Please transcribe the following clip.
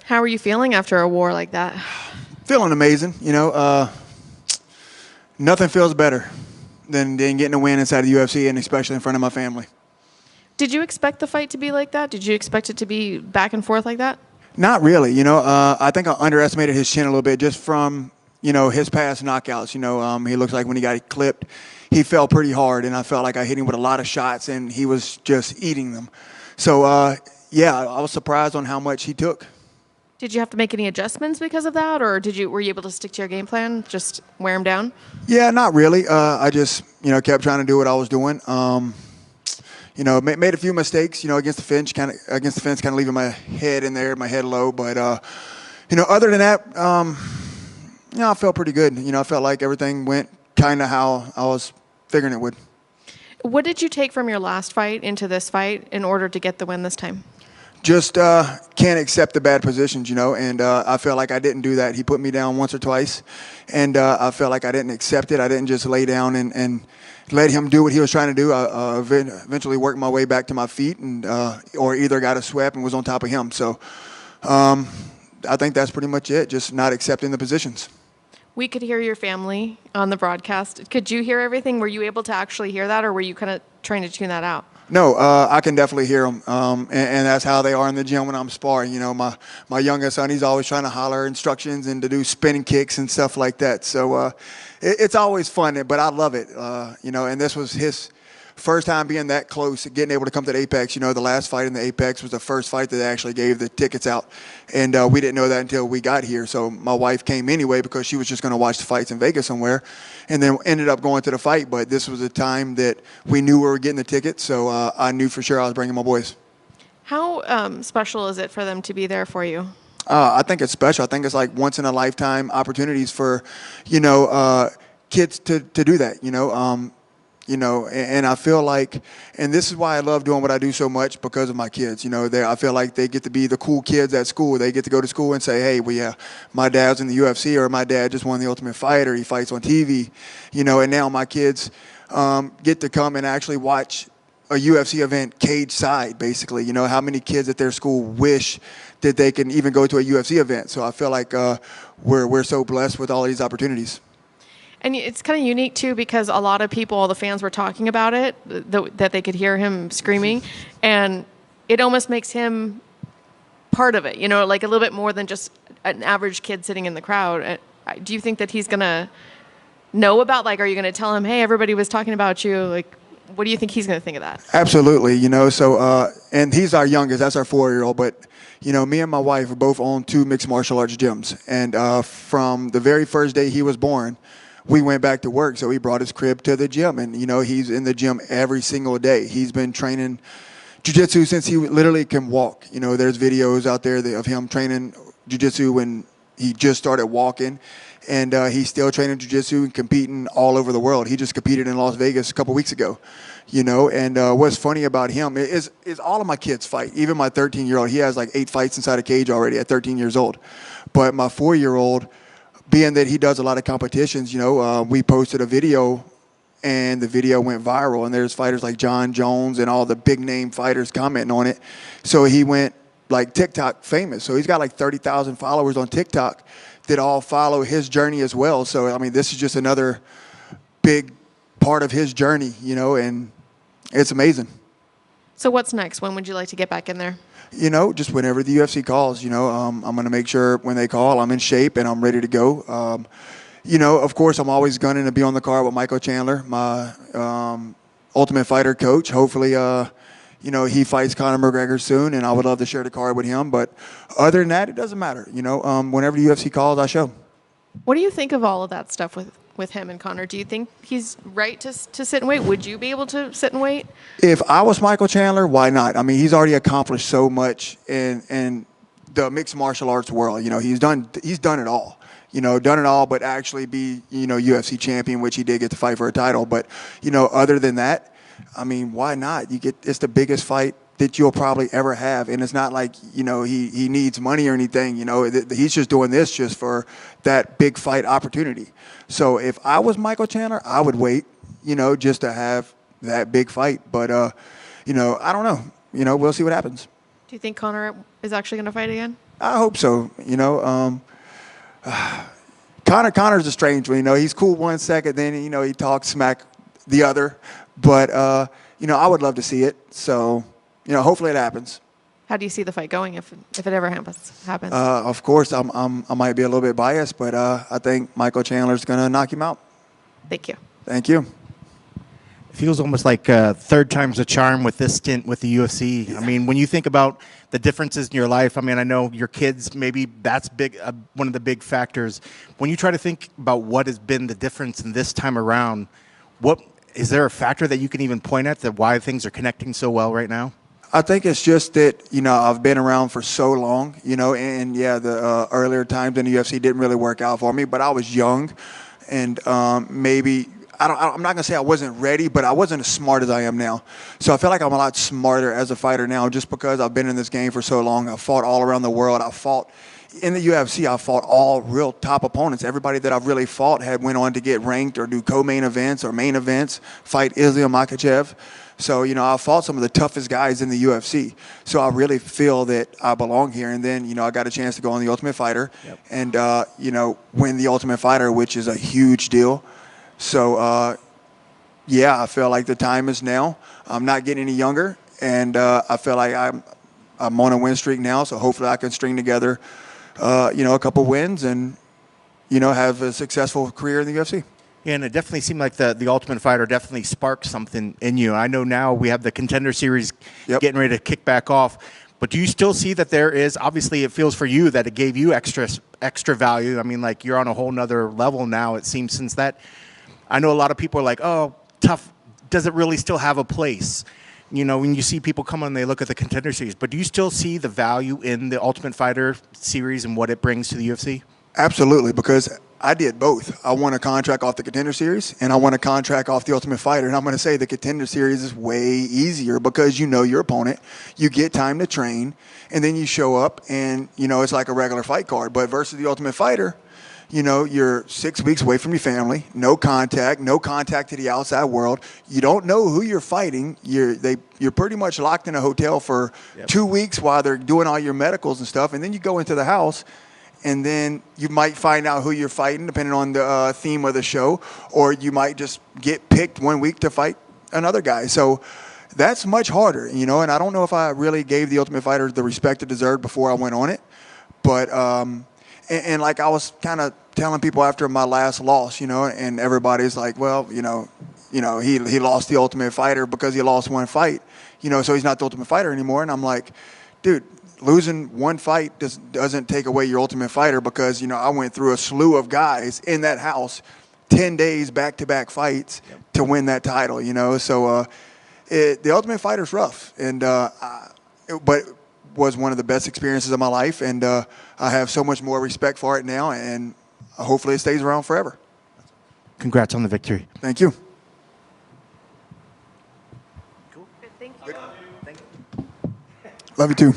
How are you feeling after a war like that? Feeling amazing. Nothing feels better than getting a win inside the UFC, and especially in front of my family. Did you expect the fight to be like that? Did you expect it to be back and forth like that? Not really. I think I underestimated his chin a little bit just from, his past knockouts. He looks like when he got clipped, he fell pretty hard, and I felt like I hit him with a lot of shots, and he was just eating them. So, yeah, I was surprised on how much he took. Did you have to make any adjustments because of that, or were you able to stick to your game plan, just wear him down? Yeah, not really. I just, kept trying to do what I was doing. Made a few mistakes, against the fence, kind of leaving my head in there, my head low. But, other than that, I felt pretty good. I felt like everything went kind of how I was figuring it would. What did you take from your last fight into this fight in order to get the win this time? Just can't accept the bad positions, and I felt like I didn't do that. He put me down once or twice, and I felt like I didn't accept it. I didn't just lay down and let him do what he was trying to do. I eventually worked my way back to my feet, and or either got a sweep and was on top of him. So I think that's pretty much it, just not accepting the positions. We could hear your family on the broadcast. Could you hear everything? Were you able to actually hear that, or were you kind of trying to tune that out? No, I can definitely hear them, and that's how they are in the gym when I'm sparring. My youngest son, he's always trying to holler instructions and to do spinning kicks and stuff like that. So it's always fun, but I love it. And this was his first time being that close, getting able to come to the Apex. The last fight in the Apex was the first fight that they actually gave the tickets out, and we didn't know that until we got here. So my wife came anyway because she was just going to watch the fights in Vegas somewhere, and then ended up going to the fight. But this was a time that we knew we were getting the tickets, so I knew for sure I was bringing my boys. How special is it for them to be there for you? I think it's special. I think it's like once in a lifetime opportunities for, kids to do that. And I feel like, and this is why I love doing what I do so much, because of my kids. I feel like they get to be the cool kids at school. They get to go to school and say, hey, my dad's in the UFC, or my dad just won the Ultimate Fighter. He fights on TV, and now my kids get to come and actually watch a UFC event cage side, basically. How many kids at their school wish that they can even go to a UFC event? So I feel like we're so blessed with all of these opportunities. And it's kind of unique, too, because a lot of people, all the fans were talking about it, that they could hear him screaming. And it almost makes him part of it, like a little bit more than just an average kid sitting in the crowd. Do you think that he's going to know about, are you going to tell him, hey, everybody was talking about you? What do you think he's going to think of that? Absolutely, so, and he's our youngest, that's our 4-year-old, but, me and my wife are both on 2 mixed martial arts gyms. And from the very first day he was born, we went back to work, so he brought his crib to the gym, and he's in the gym every single day. He's been training jiu-jitsu since he literally can walk. There's videos out there of him training jiu-jitsu when he just started walking, and he's still training jiu-jitsu and competing all over the world. He just competed in Las Vegas a couple weeks ago. And what's funny about him is all of my kids fight. Even my 13-year-old, he has like 8 fights inside a cage already at 13 years old. But my 4-year-old, being that he does a lot of competitions, we posted a video, and the video went viral, and there's fighters like John Jones and all the big name fighters commenting on it. So he went like TikTok famous. So he's got like 30,000 followers on TikTok that all follow his journey as well. So, this is just another big part of his journey, and it's amazing. So what's next? When would you like to get back in there? Just whenever the UFC calls, I'm going to make sure when they call, I'm in shape and I'm ready to go. Of course, I'm always gunning to be on the card with Michael Chandler, my Ultimate Fighter coach. Hopefully, he fights Conor McGregor soon, and I would love to share the card with him. But other than that, it doesn't matter. Whenever the UFC calls, I show. What do you think of all of that stuff with him and Conor? Do you think he's right to sit and wait? Would you be able to sit and wait? If I was Michael Chandler, why not? He's already accomplished so much in the mixed martial arts world. He's done it all. Done it all, but actually be, UFC champion, which he did get to fight for a title. But, other than that, why not? It's the biggest fight that you'll probably ever have. And it's not like, he needs money or anything. He's just doing this just for that big fight opportunity. So if I was Michael Chandler, I would wait, just to have that big fight. But, I don't know. We'll see what happens. Do you think Conor is actually going to fight again? I hope so. Connor's a strange one. He's cool 1 second, then he talks smack the other. But I would love to see it. So hopefully it happens. How do you see the fight going if it ever happens? Of course, I might be a little bit biased, but I think Michael Chandler's going to knock him out. Thank you. Thank you. It feels almost like third time's a charm with this stint with the UFC. I mean, when you think about the differences in your life, I mean, I know your kids, maybe that's big, one of the big factors. When you try to think about what has been the difference in this time around, what is there a factor that you can even point at that why things are connecting so well right now? I think it's just that, I've been around for so long, and yeah, the earlier times in the UFC didn't really work out for me, but I was young and maybe, I'm not going to say I wasn't ready, but I wasn't as smart as I am now. So I feel like I'm a lot smarter as a fighter now just because I've been in this game for so long. I've fought all around the world. I fought in the UFC. I fought all real top opponents. Everybody that I've really fought had went on to get ranked or do co-main events or main events, fight Islam Makhachev. So, I fought some of the toughest guys in the UFC. So I really feel that I belong here. And then, I got a chance to go on The Ultimate Fighter and, win The Ultimate Fighter, which is a huge deal. So, yeah, I feel like the time is now. I'm not getting any younger. And I feel like I'm on a win streak now. So hopefully I can string together, a couple wins and, have a successful career in the UFC. Yeah, and it definitely seemed like the Ultimate Fighter definitely sparked something in you. I know now we have the Contender Series getting ready to kick back off, but do you still see that there is, obviously it feels for you that it gave you extra value. I mean, like you're on a whole nother level now, it seems, since that. I know a lot of people are like, oh, tough, does it really still have a place? When you see people come on, they look at the Contender Series, but do you still see the value in the Ultimate Fighter Series and what it brings to the UFC? Absolutely, because I did both. I won a contract off the Contender Series, and I won a contract off the Ultimate Fighter. And I'm going to say the Contender Series is way easier because you know your opponent, you get time to train, and then you show up, and, it's like a regular fight card. But versus the Ultimate Fighter, you're 6 weeks away from your family, no contact to the outside world. You don't know who you're fighting. You're pretty much locked in a hotel for 2 weeks while they're doing all your medicals and stuff, and then you go into the house, and then you might find out who you're fighting depending on the theme of the show, or you might just get picked 1 week to fight another guy. So that's much harder, and I don't know if I really gave the Ultimate Fighter the respect it deserved before I went on it. But, and like I was kind of telling people after my last loss, and everybody's like, well, he lost the Ultimate Fighter because he lost one fight, so he's not the Ultimate Fighter anymore. And I'm like, dude, losing one fight doesn't take away your Ultimate Fighter because, I went through a slew of guys in that house, 10 days back-to-back fights to win that title, So the Ultimate Fighter's rough, and but was one of the best experiences of my life, and I have so much more respect for it now, and hopefully it stays around forever. Congrats on the victory. Thank you. Thank you. Thank you. Love you too.